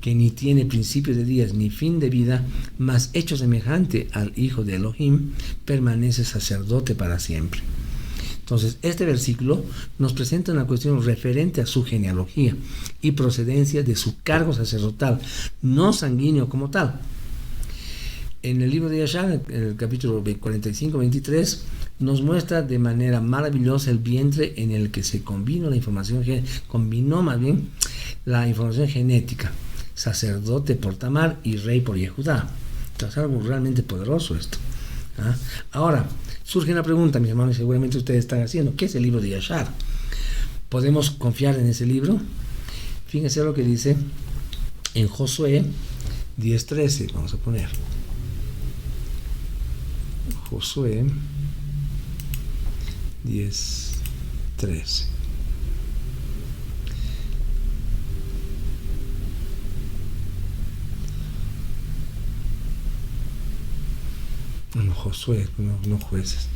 que ni tiene principio de días ni fin de vida, mas hecho semejante al Hijo de Elohim, permanece sacerdote para siempre. Entonces, este versículo nos presenta una cuestión referente a su genealogía y procedencia de su cargo sacerdotal, no sanguíneo como tal. En el libro de Yashar, en el capítulo 45-23, nos muestra de manera maravillosa el vientre en el que se combinó la información genética, sacerdote por Tamar y rey por Yehudá. Es algo realmente poderoso esto. Ahora, surge una pregunta, mis hermanos, seguramente ustedes están haciendo: ¿qué es el libro de Yashar? ¿Podemos confiar en ese libro? Fíjense lo que dice en Josué 10:13, vamos a poner. Josué 10:13. No, Josué, no jueces.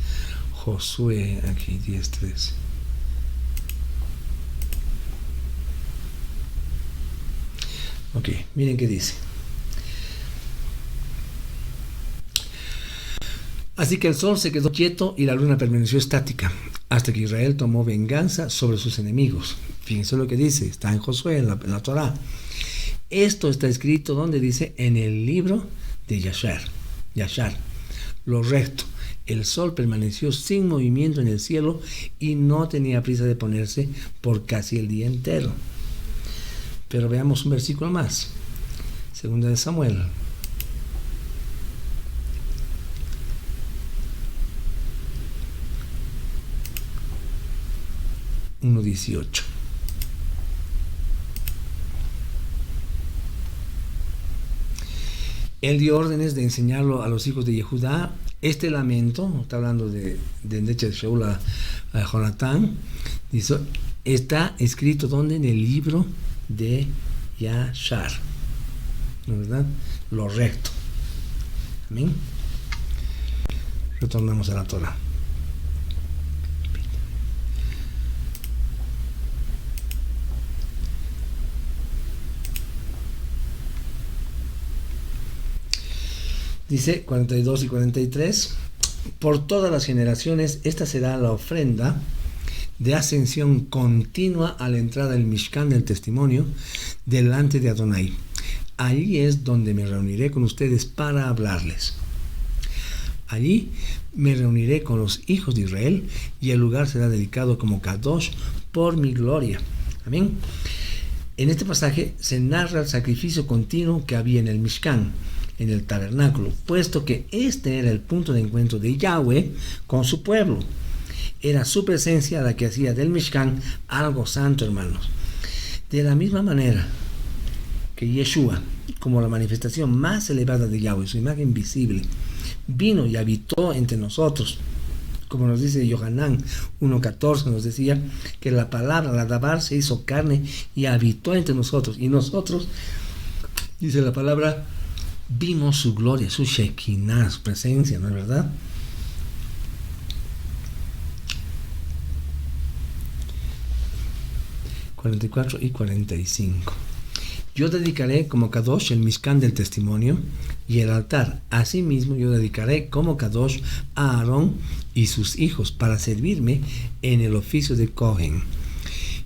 Josué, aquí 10:13. Ok, miren qué dice. Así que el sol se quedó quieto y la luna permaneció estática, hasta que Israel tomó venganza sobre sus enemigos. Fíjense lo que dice, está en Josué, en la Torá. Esto está escrito donde dice: en el libro de Yashar, lo recto. El sol permaneció sin movimiento en el cielo y no tenía prisa de ponerse por casi el día entero. Pero veamos un versículo más. Segunda de Samuel. Uno 18. Él dio órdenes de enseñarlo a los hijos de Yehudá. Este lamento, está hablando de Neche de Shaul a Jonatán, dice, está escrito ¿dónde? En el libro de Yashar, ¿no, verdad? Lo recto. Amén. Retornamos a la Torah. Dice 42 y 43, por todas las generaciones esta será la ofrenda de ascensión continua a la entrada del Mishkan del testimonio delante de Adonai. Allí es donde me reuniré con ustedes para hablarles. Allí me reuniré con los hijos de Israel y el lugar será dedicado como Kadosh por mi gloria. Amén. En este pasaje se narra el sacrificio continuo que había en el Mishkan, en el tabernáculo, puesto que este era el punto de encuentro de Yahweh con su pueblo. Era su presencia la que hacía del Mishkan algo santo, hermanos. De la misma manera que Yeshua, como la manifestación más elevada de Yahweh, su imagen visible, vino y habitó entre nosotros, como nos dice Yohanan 1.14, nos decía que la palabra, la Dabar, se hizo carne y habitó entre nosotros, y nosotros, dice la palabra, vimos su gloria, su Shekinah, su presencia, ¿no es verdad? ...44 y 45... Yo dedicaré como Kadosh el Mishkan del testimonio y el altar. Asimismo yo dedicaré como Kadosh a Aarón y sus hijos para servirme en el oficio de Kohen.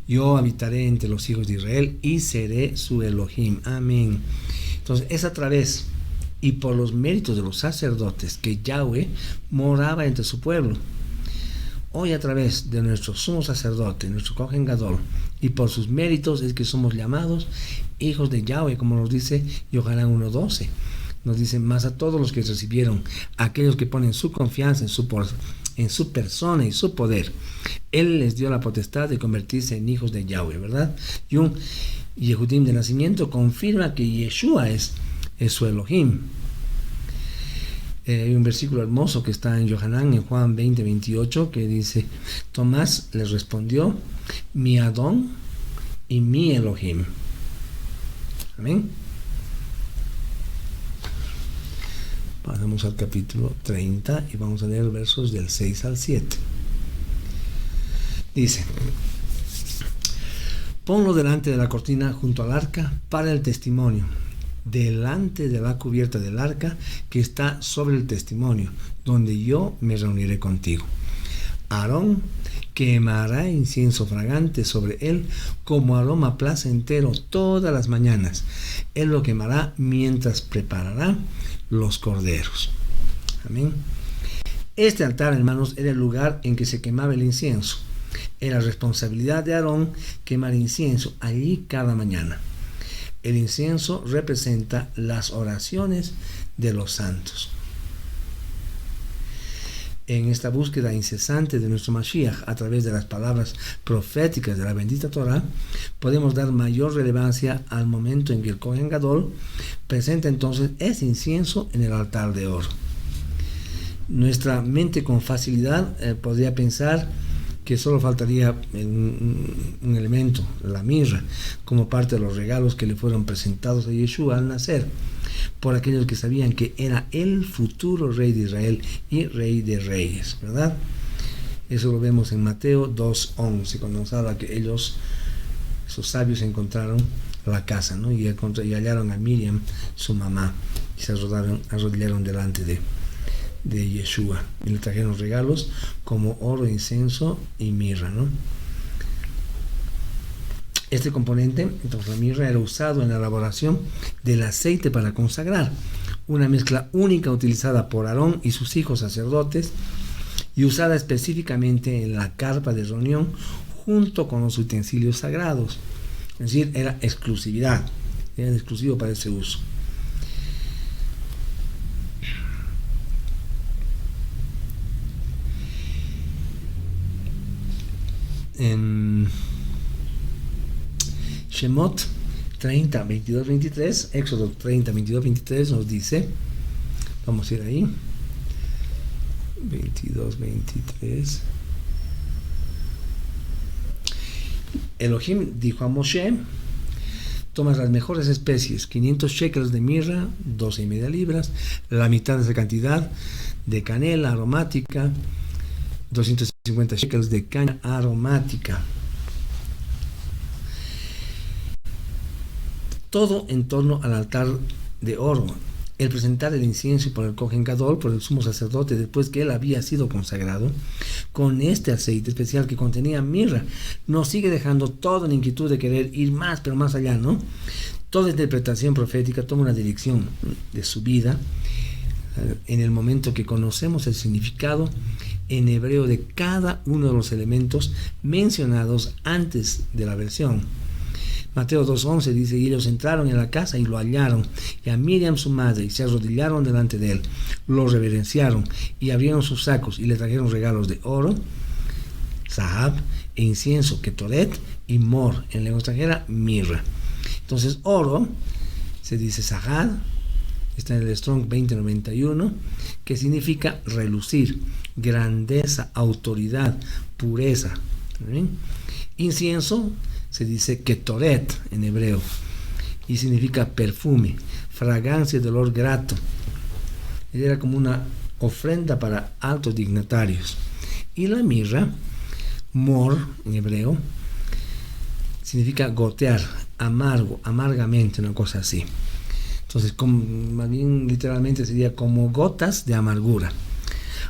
Yo habitaré entre los hijos de Israel y seré su Elohim. Amén. Entonces es a través y por los méritos de los sacerdotes que Yahweh moraba entre su pueblo. Hoy a través de nuestro sumo sacerdote, nuestro Kohen Gadol, y por sus méritos es que somos llamados hijos de Yahweh, como nos dice Yohanan 1.12. Nos dice, más a todos los que recibieron, aquellos que ponen su confianza en su persona y su poder, Él les dio la potestad de convertirse en hijos de Yahweh, ¿verdad? Y un Yehudim de nacimiento confirma que Yeshua es su Elohim. Hay un versículo hermoso que está en Yohanan, en Juan 20:28, que dice, Tomás les respondió, mi Adón y mi Elohim. Amén. Pasamos al capítulo 30 y vamos a leer versos del 6 al 7. Dice, ponlo delante de la cortina junto al arca para el testimonio, delante de la cubierta del arca que está sobre el testimonio, donde yo me reuniré contigo. Aarón quemará incienso fragante sobre él como aroma placentero todas las mañanas. Él lo quemará mientras preparará los corderos. Amén. Este altar, hermanos, era el lugar en que se quemaba el incienso. Era responsabilidad de Aarón quemar incienso allí cada mañana. El incienso representa las oraciones de los santos. En esta búsqueda incesante de nuestro Mashiach a través de las palabras proféticas de la bendita Torah, podemos dar mayor relevancia al momento en que el Kohen Gadol presenta entonces ese incienso en el altar de oro. Nuestra mente con facilidad podría pensar que solo faltaría un elemento, la mirra, como parte de los regalos que le fueron presentados a Yeshua al nacer, por aquellos que sabían que era el futuro rey de Israel y rey de reyes, ¿verdad? Eso lo vemos en Mateo 2:11, cuando nos habla que esos sabios encontraron la casa, ¿no? y hallaron a Miriam, su mamá, y se arrodillaron delante de Yeshua y le trajeron regalos como oro, incienso y mirra, ¿no? Este componente, entonces la mirra, era usado en la elaboración del aceite para consagrar, una mezcla única utilizada por Aarón y sus hijos sacerdotes y usada específicamente en la carpa de reunión junto con los utensilios sagrados. Es decir, era exclusividad, era exclusivo para ese uso. En Shemot 30, 22, 23, Éxodo 30, 22, 23 nos dice, vamos a ir ahí, 22, 23. Elohim dijo a Moshe: tomas las mejores especies, 500 shekels de mirra, 12,5 libras, la mitad de esa cantidad de canela aromática, 250 shekels de caña aromática. Todo en torno al altar de oro. El presentar el incienso por el Kohen Gadol, por el sumo sacerdote, después que él había sido consagrado, con este aceite especial que contenía mirra, nos sigue dejando toda la inquietud de querer ir más, pero más allá, ¿no? Toda interpretación profética toma una dirección de su vida en el momento que conocemos el significado en hebreo de cada uno de los elementos mencionados antes de la versión. Mateo 2:11 dice: y ellos entraron en la casa y lo hallaron, y a Miriam su madre, y se arrodillaron delante de él, lo reverenciaron y abrieron sus sacos y le trajeron regalos de oro, zahab e incienso, ketoret y mor, en lengua extranjera mirra. Entonces oro se dice zahad, está en el Strong 2091, que significa relucir, grandeza, autoridad, pureza. ¿Bien? Incienso se dice ketoret en hebreo y significa perfume, fragancia de olor grato. Era como una ofrenda para altos dignatarios. Y la mirra, mor en hebreo, significa gotear, amargo, amargamente, una cosa así. Entonces, más bien literalmente sería como gotas de amargura.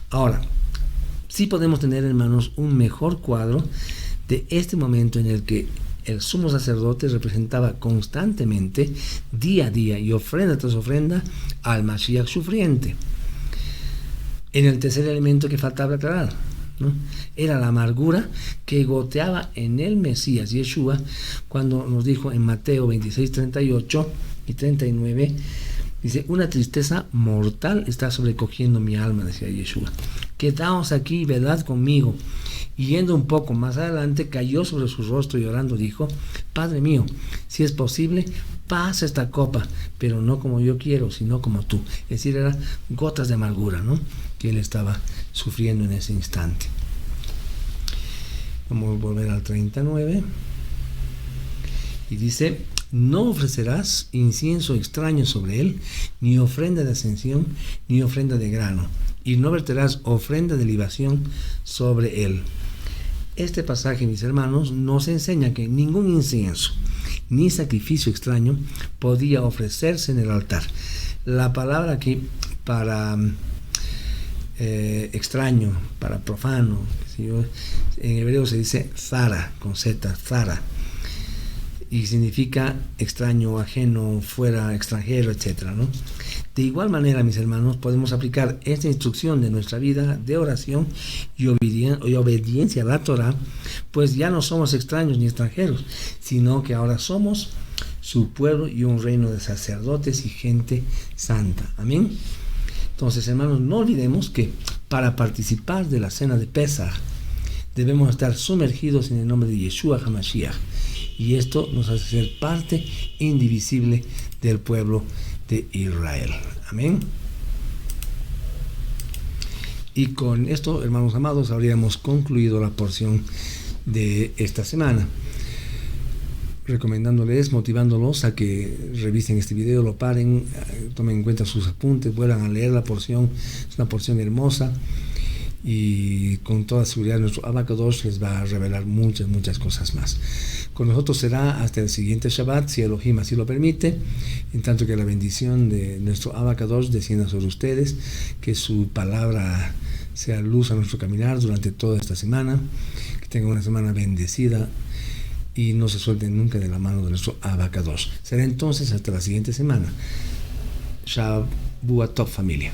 Ahora, sí podemos tener, hermanos, un mejor cuadro de este momento en el que el sumo sacerdote representaba constantemente, día a día y ofrenda tras ofrenda, al Mashiach sufriente. En el tercer elemento que faltaba aclarar, ¿no?, era la amargura que goteaba en el Mesías Yeshua, cuando nos dijo en Mateo 26, 38 y 39, dice: una tristeza mortal está sobrecogiendo mi alma, decía Yeshua. Quedaos aquí y velad conmigo. Y yendo un poco más adelante, cayó sobre su rostro y llorando dijo: Padre mío, si es posible, pasa esta copa, pero no como yo quiero, sino como tú. Es decir, eran gotas de amargura, ¿no?, que él estaba sufriendo en ese instante. Vamos a volver al 39. Y dice: no ofrecerás incienso extraño sobre él, ni ofrenda de ascensión, ni ofrenda de grano, y no verterás ofrenda de libación sobre él. Este pasaje, mis hermanos, nos enseña que ningún incienso ni sacrificio extraño podía ofrecerse en el altar. La palabra aquí para extraño, para profano, en hebreo se dice zara, con z, zara, y significa extraño, ajeno, fuera, extranjero, etc., ¿no? De igual manera, mis hermanos, podemos aplicar esta instrucción de nuestra vida de oración y obediencia a la Torah, pues ya no somos extraños ni extranjeros, sino que ahora somos su pueblo y un reino de sacerdotes y gente santa. Amén. Entonces, hermanos, no olvidemos que para participar de la cena de Pesach debemos estar sumergidos en el nombre de Yeshua HaMashiach, y esto nos hace ser parte indivisible del pueblo de Israel. Amén. Y con esto, hermanos amados, habríamos concluido la porción de esta semana, recomendándoles, motivándolos a que revisen este video, lo paren, tomen en cuenta sus apuntes, vuelvan a leer la porción. Es una porción hermosa y con toda seguridad nuestro Abacadosh les va a revelar muchas cosas más. Con nosotros será hasta el siguiente Shabbat, si Elohim así lo permite, en tanto que la bendición de nuestro Abacadosh descienda sobre ustedes, que su palabra sea luz a nuestro caminar durante toda esta semana, que tengan una semana bendecida y no se suelten nunca de la mano de nuestro Abacadosh. Será entonces hasta la siguiente semana. Bua Top familia.